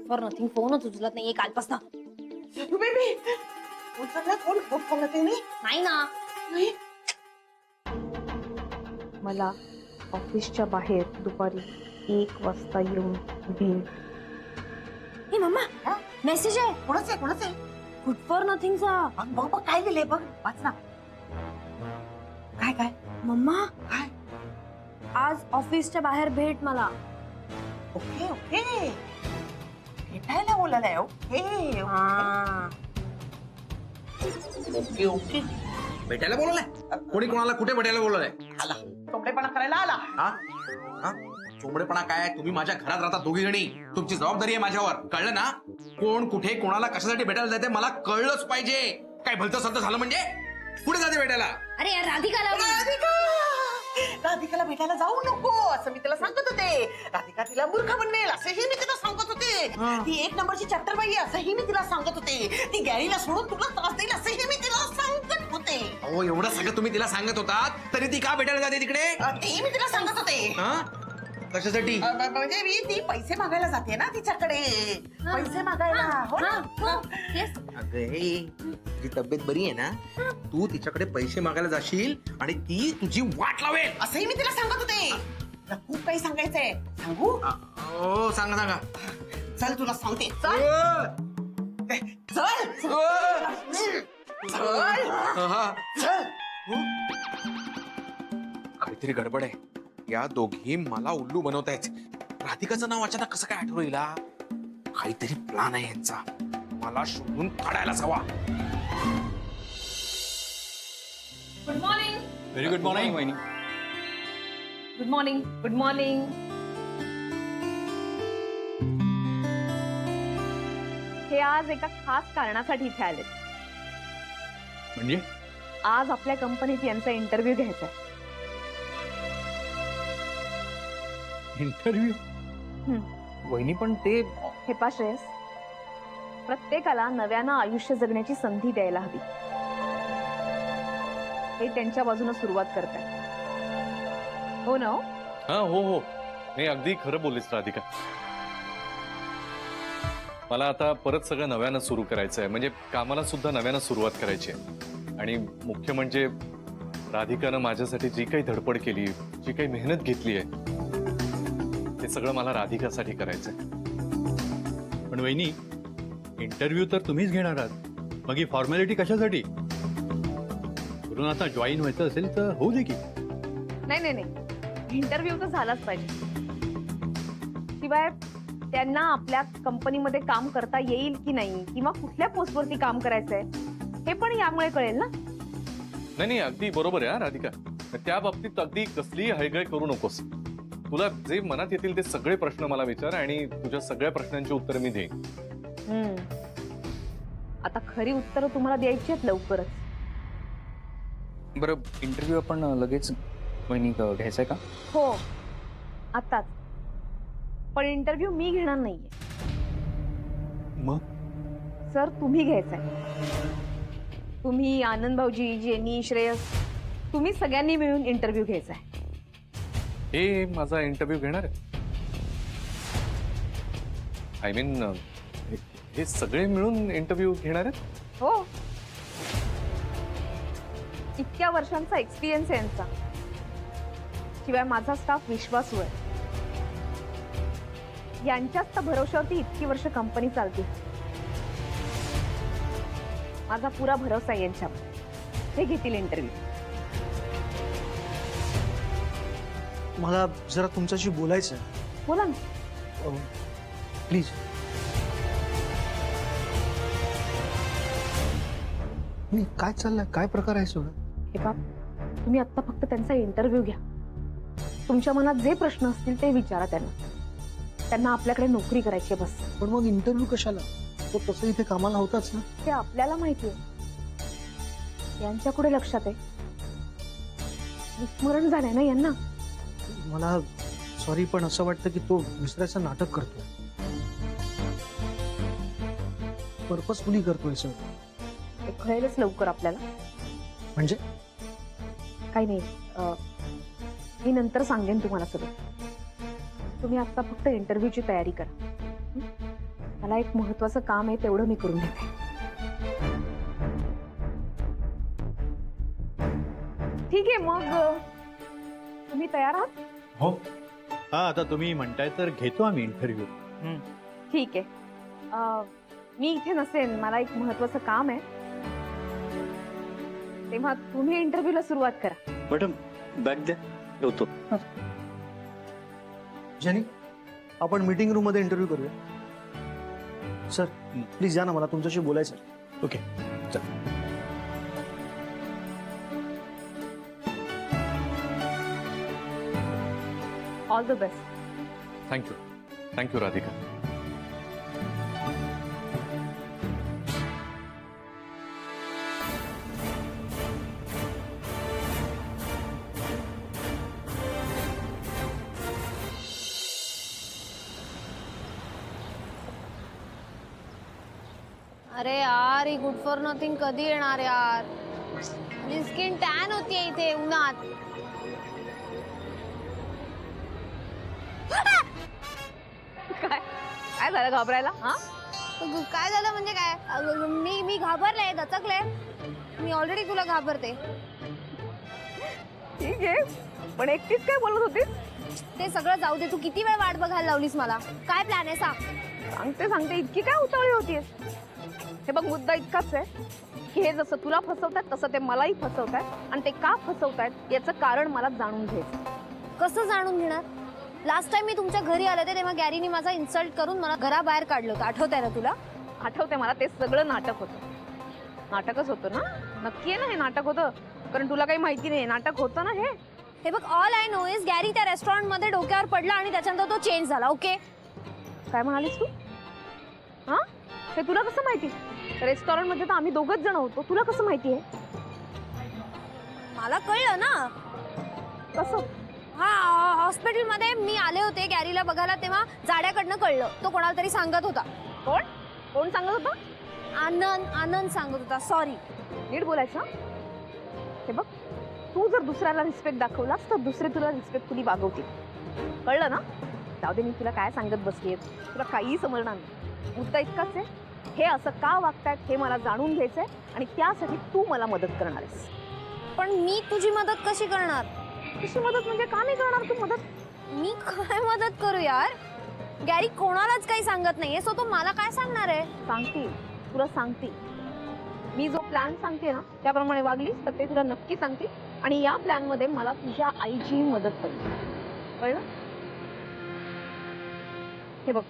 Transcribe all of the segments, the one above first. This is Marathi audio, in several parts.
फॉर नथिंग फोनच उचलत नाहीये कालपासून. बेबी उचलला फोन, फोन नाही ना. नाही. मला ऑफिसच्या बाहेर दुपारी 1 वाजता येऊन भेट. हे मम्मा, मेसेज आहे कोणाचं आहे, कोणाचं आहे? गुड फॉर नथिंगचा. बघ बघ काय लिहिलंय, बघ वाच ना. काय काय मम्मा, काय? आज ऑफिसच्या बाहेर भेट मला. ओके ओके, भेटायला बोलायलाय. Okay okay okay. भेटायला बोलवलंय? कोणी कोणाला कुठे भेटायला बोलवलंय? आला कपडेपणा करायला आला. हा हा चोंबडेपणा काय? तुम्ही माझ्या घरात राहता दोघी जणी, तुमची जबाबदारी आहे माझ्यावर, कळलं ना? कोण कुठे कोणाला कशासाठी भेटायला जाते मला कळलंच पाहिजे. काय भलतं सलतं झालं म्हणजे कुठे जाते भेटायला? अरे यार, राधिकाला राधिकाला भेटायला जाऊ नको असं मी तिला सांगत होते. राधिका तिला मूर्ख बनवेल असंही मी तिला सांगत होते. ती 1 नंबरची चॅप्टर बाई आहे असंही मी तिला सांगत होते. ती गॅरीला सोडून तुला त्रास देईल असंही मी तिला सांगत होते. अहो एवढं सगळं तुम्ही तिला सांगत होतात, तरी ती का भेटायला जाते तिकडे? तेही मी तिला सांगत होते. हा कशासाठी? म्हणजे मी ती पैसे मागायला जाते ना तिच्याकडे, पैसे मागायला. हो ना? अगं तुझी तब्येत बरी आहे ना? तू तिच्याकडे पैसे मागायला जाशील आणि ती तुझी वाट लावेल असंही मी तिला सांगत होते. तुला खूप काही सांगायचंय, सांगू? हो सांगा सांगा. चल तुला सांगते. चल चल चल हा चल. काहीतरी गडबड आहे. या दोघी मला उल्लू बनवतायत. राधिकाचं नाव अचानक कसं काय आठवलं हिला? काहीतरी प्लान आहे यांचा, मला शोधून काढायलाच हवा. Good morning. Very good morning वहिनी. Good morning. Good morning. हे आज एका खास कारणासाठी इथे आले. म्हणजे आज आपल्या कंपनीत यांचा इंटरव्ह्यू घ्यायचा आहे. इंटरव्ह्यू? वहिनी पण ते हे पहा श्रेयस, प्रत्येकाला नव्यानं आयुष्य जगण्याची संधी द्यायला हवी. हे त्यांच्या बाजूने सुरुवात करताय, हो ना? हा हो हो, नाही अगदी खरं बोललीस राधिका. मला आता परत सगळं नव्यानं सुरू करायचं आहे, म्हणजे कामाला सुद्धा नव्यानं सुरुवात करायची आहे. आणि मुख्य म्हणजे राधिकानं माझ्यासाठी जी काही धडपड केली, जी काही मेहनत घेतली आहे, ते सगळं मला राधिकासाठी करायचंय. पण वहिनी, इंटरव्ह्यू तर तुम्हीच घेणार आहात, मग ही फॉर्मॅलिटी कशासाठी? करून आता जॉईन व्हायचं असेल तर होऊ दे की. नाही नाही नाही, इंटरव्ह्यू तर झालाच पाहिजे. शिवाय त्यांना आपल्या कंपनीमध्ये काम करता येईल की नाही, किंवा कुठल्या पोस्टवरती काम करायचंय हे पण यामुळे कळेल ना. नाही नाही, अगदी बरोबर आहे हा राधिका. त्या बाबतीत अगदी कसलीही हयगय करू नकोस. तुला जे मनात येतील ते सगळे प्रश्न मला विचार आणि तुझ्या सगळ्या प्रश्नांची उत्तरं मी देईन. आता खरी उत्तरं तुम्हाला द्यायची आहेत लवकरच. बरं, इंटरव्ह्यू आपण लगेच वहिनी घ्यायचंय का? हो, आताच. पण इंटरव्ह्यू मी घेणार नाहीये मग सर, तुम्ही घ्यायचाय. तुम्ही, आनंद भाऊजी, जेनी, श्रेयस, तुम्ही सगळ्यांनी मिळून इंटरव्ह्यू घ्यायचाय. हे माझा इंटरव्ह्यू घेणार आहे? आय मीन हे सगळे मिळून इंटरव्ह्यू घेणार आहेत? हो, इतक्या वर्षांचा एक्सपिरियन्स आहे यांचा. शिवाय माझा स्टाफ विश्वासू आहे. यांच्याच तर भरोशावरती इतकी वर्ष कंपनी चालते. माझा पुरा भरोसा आहे यांच्यावर. ते घेतील इंटरव्ह्यू. मला जरा तुमच्याशी बोलायचं आहे. बोला ना. प्लीज. नाही, काय चाललंय? काय प्रकार आहे सगळं? हे बाप, तुम्ही आत्ता फक्त त्यांचा इंटरव्ह्यू घ्या. तुमच्या मनात जे प्रश्न असतील ते विचारा त्यांना. त्यांना आपल्याकडे नोकरी करायची आहे बस. पण मग इंटरव्ह्यू कशाला? तो तसं इथे कामाला होताच ना. ते आपल्याला माहिती आहे. यांच्या पुढे लक्षात आहे. विस्मरण झालंय ना यांना. मला सॉरी, पण असं वाटतं की तो विसरायचं नाटक करतोय. पर्पजफुली करतोय सर. ते कळेलच लवकर आपल्याला. म्हणजे काही नाही, मी नंतर सांगेन तुम्हाला सगळं. तुम्ही आता फक्त इंटरव्ह्यूची तयारी करा. हं? मला एक महत्वाचं काम आहे, तेवढं मी करून घेते. ठीक आहे, मग तुम्ही तयार आहात? हो. हा, आता तुम्ही म्हणताय तर घेतो आम्ही इंटरव्ह्यू. ठीक आहे. मी इथे नसेन, मला एक महत्वाचं काम आहे, तेव्हा तुम्ही इंटरव्ह्यूला सुरुवात करा. मॅडम बॅग द्या, ठेवतो. जेनी, आपण मीटिंग रूम मध्ये इंटरव्ह्यू करूया. सर प्लीज या ना, मला तुमच्याशी बोलायचं आहे. Okay. All the best. Thank you Radhika. अरे यार, ही गुड फॉर नथिंग कधी येणार यार? माझी स्किन टॅन होतीये इथे उन्हात. काय काय झालं घाबरायला? हा, काय झालं म्हणजे काय? मी घाबरले, दचकले. मी ऑलरेडी तुला घाबरते. ठीक आहे, पण एकटीच काय बोलत होतीस? ते सगळं जाऊ दे, तू किती वेळ वाट बघायला लावलीस मला? काय प्लॅन आहे सांग. सांगते इतकी काय उतावळी होतीये? हे बघ, मुद्दा इतकाच आहे की हे जसं तुला फसवतात तसं ते मलाही फसवतात, आणि ते का फसवतात याचं कारण मला जाणून घ्यायचं. कसं जाणून घेणार? लास्ट टाइम मी तुमच्या घरी आले होते तेव्हा गॅरीने माझा इन्सल्ट करून मला घराबाहेर काढलं होतं, आठवतंय ना तुला? आठवते मला. ते सगळं नाटक होतं. नाटकच होतं ना? नक्की आहे ना हे नाटक होतं? कारण तुला काही माहिती नाही, नाटक होतं ना हे. हे बघ, all I know is Gary त्या रेस्टॉरंट मध्ये डोक्यावर पडला आणि त्याच्यानंतर तो चेंज झाला. ओके, काय म्हणालीस तू? हा, हे तुला कसं माहिती? रेस्टॉरंट मध्ये तर आम्ही दोघच जण होतो, तुला कसं माहिती आहे? मला कळलं ना. कसं? हा, हॉस्पिटल मध्ये मी आले होते गॅरीला बघायला, तेव्हा जाड्याकडनं कळलं. तो कोणाला तरी सांगत होता. कोण कोण सांगत होता? आनंद सांगत होता. सॉरी. नीट बोलायचं. हे बघ, तू जर दुसऱ्याला रिस्पेक्ट दाखवलास तर दुसरे तुला रिस्पेक्टफुली वागवतील. कळलं ना? जाऊ दे, मी तुला काय सांगत बसलीये, तुला काहीही समजणार नाही. मुद्दा इतकाच आहे, हे असं का वागतायत हे मला जाणून घ्यायचंय, आणि त्यासाठी तू मला मदत करणार आहेस. पण मी तुझी मदत कशी करणार? कशी मदत म्हणजे? का नाही करणार तू मदत? मी काय मदत करू यार? गॅरी कोणालाच काही सांगत नाहीये, सो तो मला काय सांगणार आहे? सांगते, तुला सांगते. मी जो प्लॅन सांगते ना त्याप्रमाणे वागलीस तर ते तुला नक्की सांगते, आणि या प्लॅन मध्ये मला तुझ्या आईची मदत करते. कळलं? हे बघ,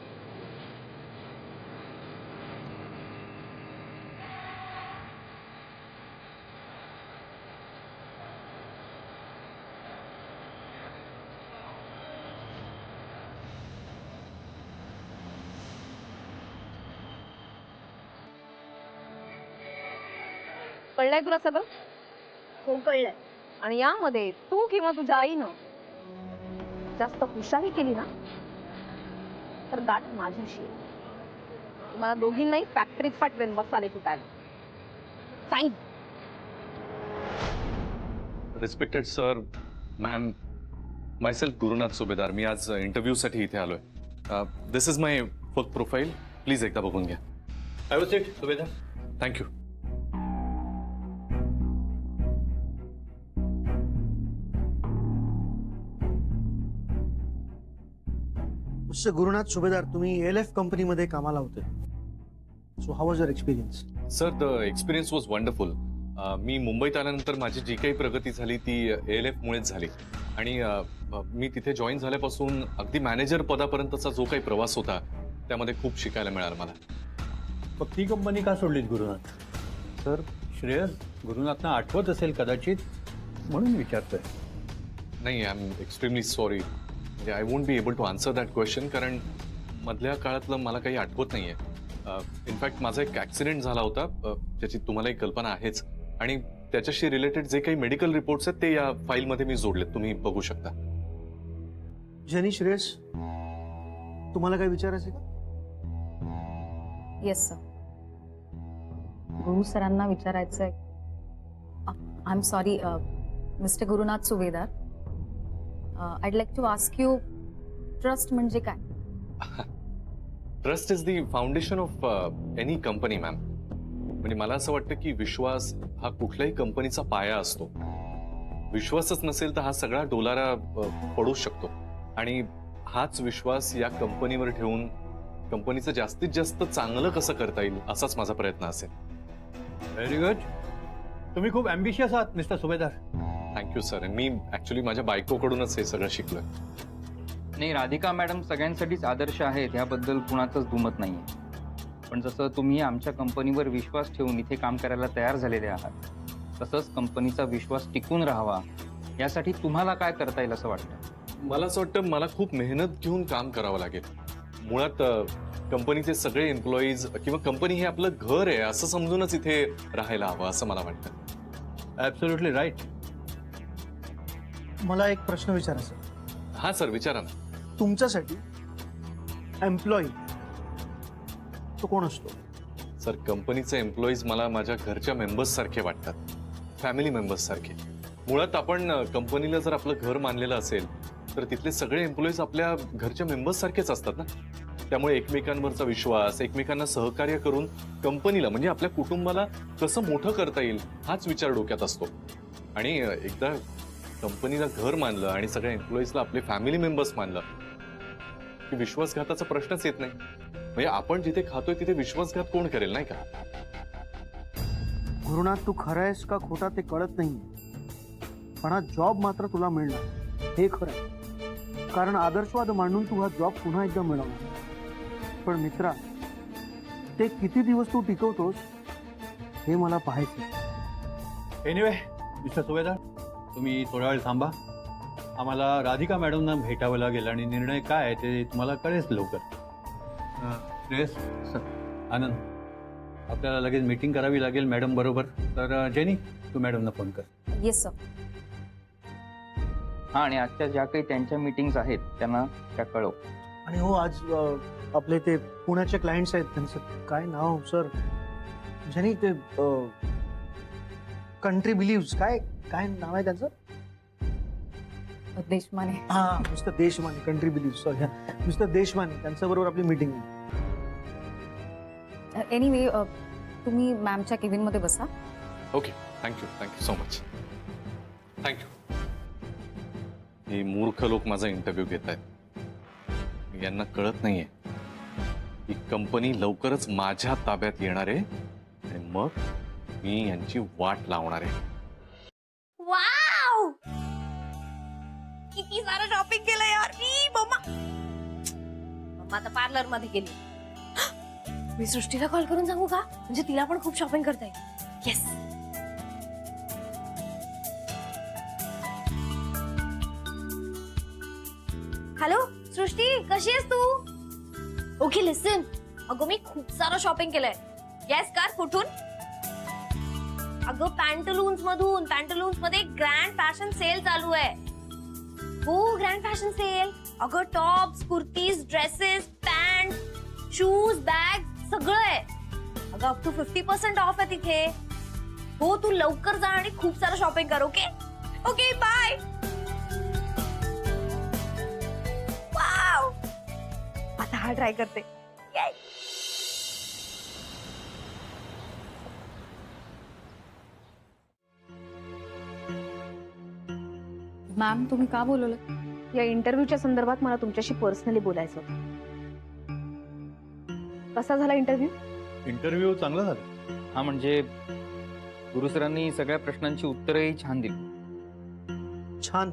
कळलंय तुला सगळं? हो, कळलंय. आणि यामध्ये तू किंवा तुझ्या आईनं जास्त हुशारी केली ना तर गाठ माझ्याशी आहे. तुम्हाला दोघींनाही फॅक्टरीत पाठवेन मसाले कुटायला. Sign. Respected sir, ma'am, myself Gurunath Subhedar. मी आज इंटरव्ह्यूसाठी इथे आलोय. This is my full profile. Please एकदा बघून घ्या. Have a seat, Subhedar. Thank you. Mister Gurunath Subhedar, तुम्ही ALF कंपनीमध्ये कामाला होते. So how was your experience? Sir, the experience was wonderful. मी मुंबईत आल्यानंतर माझी जी काही प्रगती झाली ती ALF मुळेच झाली, आणि मी तिथे जॉईन झाल्यापासून अगदी मॅनेजर पदापर्यंतचा जो काही प्रवास होता त्यामध्ये खूप शिकायला मिळालं मला. मग ती कंपनी का सोडलीत गुरुनाथ? सर, श्रेयस गुरुनाथना आठवत असेल कदाचित, म्हणून विचारतोय. नाही, आय एम एक्स्ट्रीमली सॉरी. म्हणजे I won't be able to answer that question, कारण मधल्या काळातलं मला काही आठवत नाहीये. इनफॅक्ट माझा एक ॲक्सिडेंट झाला होता, ज्याची तुम्हालाही कल्पना आहेच, आणि त्याच्याशी रिलेटेड जे काही मेडिकल रिपोर्ट्स आहेत ते या फाईलमध्ये मी जोडलेत, तुम्ही बघू शकता. जेनी, श्रेयस, तुम्हाला काय विचारायचं का? Yes sir. गुरु सरांना विचारायचं आहे. I am sorry mister Gurunath Subhedar, I'd like to ask you, trust म्हणजे काय? Trust is the foundation of any company ma'am. म्हणजे मला असं वाटतं की विश्वास हा कुठल्याही कंपनीचा पाया असतो. विश्वासच नसेल तर हा सगळा डोलारा पडू शकतो. आणि हाच विश्वास या कंपनीवर ठेवून कंपनीचं जास्तीत जास्त चांगलं कसं करता येईल असाच माझा प्रयत्न असेल. Very good. तुम्ही खूप अँबिशियस आहात मिस्टर सुभेदार. Thank you sir. मी ऍक्च्युली माझ्या बायकोकडूनच हे सगळं शिकलोय. नाही, राधिका मॅडम सगळ्यांसाठीच आदर्श आहेत याबद्दल कुणाचंच दुमत नाहीये. पण जसं तुम्ही आमच्या कंपनीवर विश्वास ठेवून इथे काम करायला तयार झालेले आहात, तसंच कंपनीचा विश्वास टिकून राहावा यासाठी तुम्हाला काय करता येईल असं वाटतं? मला असं वाटतं मला खूप मेहनत घेऊन काम करावं लागेल. मुळात कंपनीचे सगळे एम्प्लॉईज किंवा कंपनी हे आपलं घर आहे असं समजूनच इथे राहायला हवं असं मला वाटतं. Absolutely right. मला एक प्रश्न विचारायचा. हा सर, विचारा ना. तुमच्यासाठी एम्प्लॉई तो कोण असतो? सर, कंपनीचे एम्प्लॉईज मला माझ्या घरच्या मेंबर्स सारखे वाटतात, फॅमिली मेंबर्स सारखे. मुळात आपण कंपनीला जर आपलं घर मानलेलं असेल तर तिथले सगळे एम्प्लॉईज आपल्या घरच्या मेंबर्स सारखेच असतात ना. त्यामुळे एकमेकांवरचा विश्वास, एकमेकांना सहकार्य करून कंपनीला म्हणजे आपल्या कुटुंबाला कसं मोठं करता येईल हाच विचार डोक्यात असतो. आणि एकदा कंपनीला घर मानलं आणि सगळ्या एम्प्लॉईजला आपले फॅमिली मेंबर्स मानलं की विश्वासघाताचा प्रश्नच येत नाही. म्हणजे आपण जिथे खातोय तिथे विश्वासघात कोण करेल, नाही का? गुरुनाथ, तू खरं आहेस का खोटा ते कळत नाही, पण हा जॉब मात्र तुला मिळणार हे खरं आहे. कारण आदर्शवाद मांडून तू हा जॉब पुन्हा एकदा मिळवणार. पण मित्रा, ते किती दिवस तू टिकवतोस हे मला पाहायचं. एनिवे मिस्टर सुभेदार, तुम्ही थोडा वेळ थांबा. आम्हाला राधिका मॅडमना भेटावं लागेल आणि निर्णय काय आहे ते तुम्हाला कळेल लवकर. श्रेयस, आनंद, आपल्याला लगेच मीटिंग करावी लागेल मॅडम बरोबर. तर जेनी, तू मॅडमना फोन कर. Yes sir. हा, आणि आजच्या ज्या काही त्यांच्या मीटिंग्स आहेत त्यांना त्या कळव. आणि हो, आज आपले ते पुण्याचे क्लायंट्स आहेत, त्यांचं काय नाव सर? ज्यांनी ते कंट्री बिलीव्स, काय काय नाव आहे त्यांचं? देशमाने. हा, mister Deshmane. Country believes, sorry, mister Deshmane, त्यांच्या बरोबर आपली मीटिंग. एनिवे, तुम्ही मॅमच्या केबिन मध्ये बसा. Okay, thank you so much. Thank you. हे मूर्ख लोक माझा इंटरव्ह्यू घेत आहेत. यांना कळत नाहीये ही कंपनी लवकरच माझ्या ताब्यात येणार आहे आणि मग मी यांची वाट लावणार आहे. वाव, किती सारं शॉपिंग केलं यार मी. मम्मा आता पार्लर मध्ये गेली. मी सृष्टीला कॉल करून सांगू का? म्हणजे तिला पण खूप शॉपिंग करता येईल. येस. हॅलो सृष्टी, कशी आहेस तू? ओके लिसन, अगं मी खूप सारं शॉपिंग केलंय. येस कार, कुठून? अगं पॅन्टलून्स मधून. पॅन्टलून्स मध्ये ग्रँड फॅशन सेल चालू आहे. हो, ग्रँड फॅशन सेल. अगं tops, kurtis, dresses, pant, shoes, bag सगळं आहे. अगं अप टू 50% ऑफ आहे तिथे. हो, तू लवकर जा आणि खूप सारं शॉपिंग कर. Okay okay, bye. वाव, आता हा ट्राय करते. Yay. मॅम, तुम्ही का बोलवलं? या इंटरव्ह्यूच्या संदर्भात मला तुमच्याशी पर्सनली बोलायचं होतं. कसा झाला इंटरव्ह्यू? इंटरव्ह्यू चांगला झाला. हा, म्हणजे गुरुसरांनी सगळ्या प्रश्नांची उत्तरही छान दिली. छान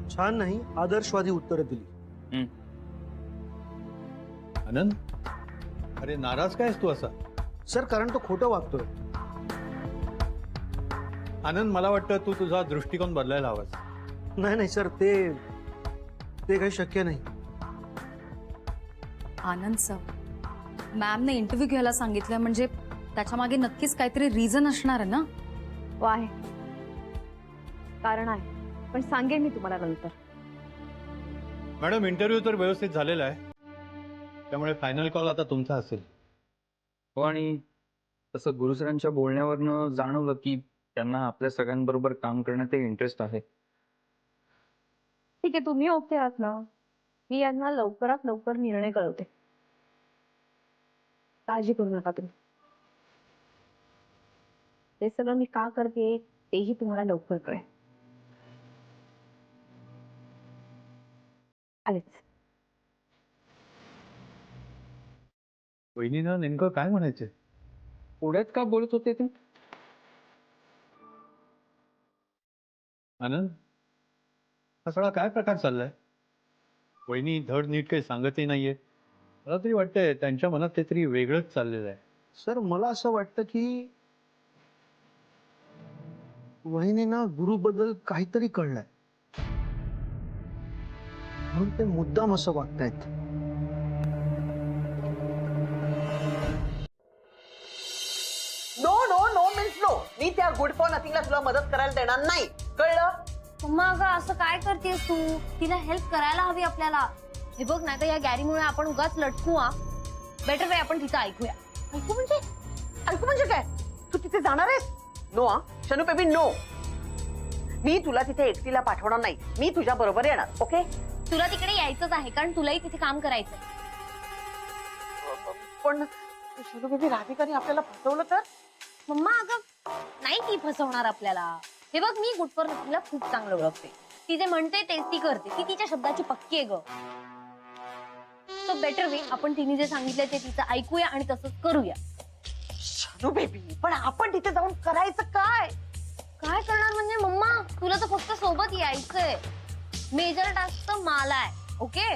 छान नाही, आदर्शवादी उत्तरं दिली. आनंद, अरे नाराज काय तू असा? सर, कारण तो खोटं वागतोय. आनंद, मला वाटतं तू तुझा दृष्टिकोन बदलायला हवास. नाही नाही सर, ते काही शक्य नाही. आनंद सर, मॅमने इंटरव्ह्यू घ्यायला सांगितलं म्हणजे त्याच्या मागे नक्कीच काहीतरी रिझन असणार आहे ना? हो आहे, कारण आहे, पण सांगेन मी तुम्हाला नंतर. मॅडम, इंटरव्ह्यू तर व्यवस्थित झालेला आहे, त्यामुळे फायनल कॉल आता तुमचा असेल. हो, आणि तसं गुरुसरांच्या बोलण्यावरनं जाणवलं की त्यांना आपल्या सगळ्यांबरोबर काम करण्यात इंटरेस्ट आहे. ठीक आहे, तुम्ही ओके आहात ना? मी यांना लवकरात लवकर निर्णय कळवते. काळजी करू नका तुम्ही. ते सगळं मी का करते तेही तुम्हाला लवकर कळेल. आलेच. वहिनीनं नेमकं काय म्हणायचं? पुढेच का बोलत होते ते? आनंद, हा सगळा काय प्रकार चाललाय? वहिनी धड नीट काही सांगतही नाहीये. मला तरी वाटतंय त्यांच्या मनात काहीतरी वेगळंच चाललेलं आहे. सर मला असं वाटतं की वहिनींना गुरुबद्दल काहीतरी कळलंय म्हणून ते मुद्दाम असं वागतायत. No no no means no. मी त्या गुड फॉर नथिंगला तुला मदत करायला देणार नाही, कळलं? मम्मा अगं असं काय करतेस तू? तिला हेल्प करायला हवी आपल्याला. हे बघ नाही तर या गॅरीमुळे आपण उगाच लटकू. बेटर वे आपण तिचं ऐकूया. ऐकू म्हणजे काय? तू तिथे जाणार आहेस? No Shanu baby no. मी तुला तिथे एकटीला पाठवणार नाही. मी तुझ्या बरोबर येणार. ओके? तुला तिकडे यायचंच आहे कारण तुलाही तिथे काम करायचं. पण शनू बेबी राधिकाने आपल्याला फसवलं तर? मम्मा अगं नाही ती फसवणार आपल्याला. हे बघ मी गुड फॉर नथिंगला खूप चांगलं ओळखते. ती जे म्हणते तेच ती करते. ती तिच्या शब्दाची पक्की आहे ग. सो बेटर वे आपण तिने जे सांगितलंय ते तिचं ऐकूया आणि तसंच करूया. शनू बेबी पण आपण तिथे जाऊन करायचं काय? काय करणार म्हणजे मम्मा तुला तर फक्त सोबत यायचंय. मेजर टास्क तर मला आहे. ओके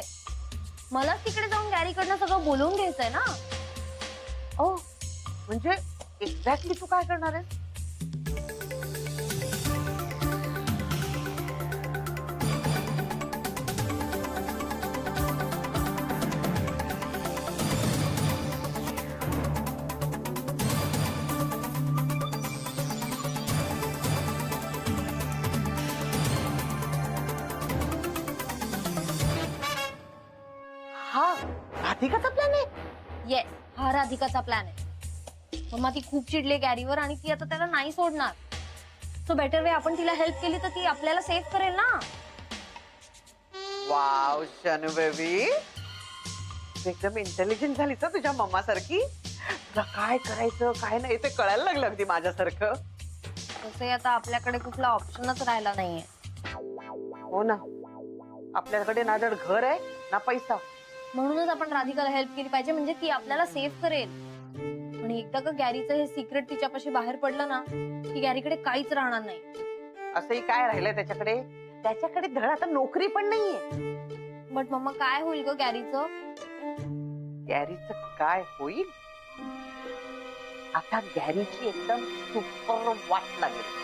मलाच तिकडे जाऊन गॅरीकडनं सगळं बोलवून घ्यायचंय ना. ओ म्हणजे एक्झॅक्टली तू काय करणार आहेस? हा राधिकाचा प्लॅन आहे. येस हा राधिकाचा प्लॅन आहे. मम्मा ती खूप चिडली गॅरीवर आणि ती आता त्याला नाही सोडणार. सो बेटर वे आपण तिला हेल्प केली तर ती आपल्याला सेव्ह करेल ना. वाव शनू बेबी एकदम इंटेलिजंट झालीस हं तुझ्या मम्मा सारखी. तुला काय करायचं काय नाही ते कळायला लागलं अगदी माझ्यासारखं. तसे आता आपल्याकडे कुठला ऑप्शनच राहिला नाहीये. हो ना आपल्याकडे ना जड घर आहे ना पैसा. म्हणूनच आपण राधिकाला हेल्प केली पाहिजे म्हणजे ती आपल्याला सेव्ह करेल. आणि एकदा का गॅरीचं हे सिक्रेट तिच्यापाशी बाहेर पडलं ना की गॅरीकडे काहीच राहणार नाही. असंही काय राहिलंय त्याच्याकडे? त्याच्याकडे धड आता नोकरी पण नाहीये. बट मम्मा काय होईल ग गॅरीचं? गॅरीचं काय होईल? आता गॅरीची एकदम सुपर वाट लागेल.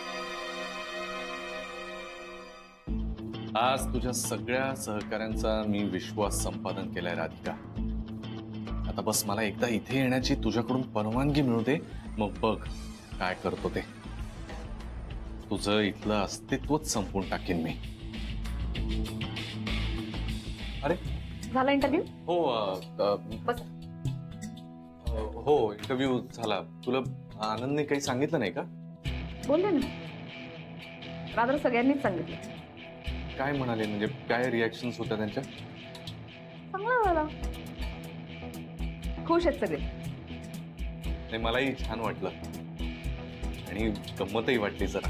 आज तुझ्या सगळ्या सहकाऱ्यांचा मी विश्वास संपादन केलाय राधिका. आता बस मला एकदा इथे येण्याची तुझ्याकडून परवानगी मिळू दे, मग बघ काय करतो ते. तुझं इथलं अस्तित्वच संपवून टाकेन मी. अरे झाला इंटरव्ह्यू? हो बस. हो इंटरव्ह्यू झाला. तुला आनंदने काही सांगितलं नाही का? बोलले ना, रादर सगळ्यांनीच सांगितलं. काय म्हणाले म्हणजे काय रिॲक्शन्स होत्या त्यांच्या? चांगला झाला, खुश आहेत सगळे. नाही मलाही छान वाटलं आणि गंमतही वाटली जरा.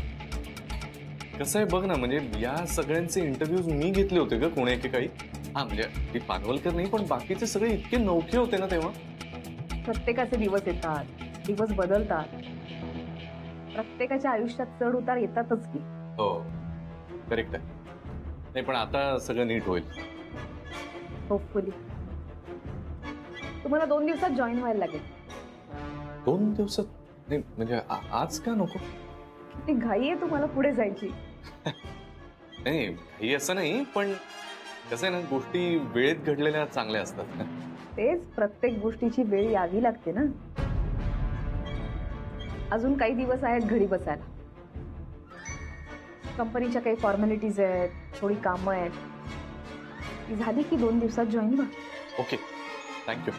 कसं आहे बघ ना, म्हणजे या सगळ्यांचे इंटरव्ह्यूज मी घेतले होते ग कोणी एकेकाळी. हा म्हणजे ती पानवलकर नाही पण बाकीचे सगळे इतके नौखे होते ना तेव्हा. प्रत्येकाचे दिवस येतात, दिवस बदलतात. प्रत्येकाच्या आयुष्यात चढ उतार येतातच की. हो करेक्ट आहे. नाही पण आता सगळं नीट होईल. होपफुली. तुम्हाला 2 दिवसात जॉईन व्हायला लागेल. 2 दिवसात? नाही म्हणजे आज का नको? किती घाई आहे तुम्हाला पुढे जायची. नाही काही असं नाही पण कसं आहे ना, गोष्टी वेळेत घडलेल्या चांगल्या असतात. तेच प्रत्येक गोष्टीची वेळ यावी लागते ना. अजून काही दिवस आहेत घरी बसायला. कंपनीच्या काही फॉर्मॅलिटीज आहेत, थोडी कामं आहेत. ती झाली की 2 दिवसात जॉईन व्हा. Okay thank you.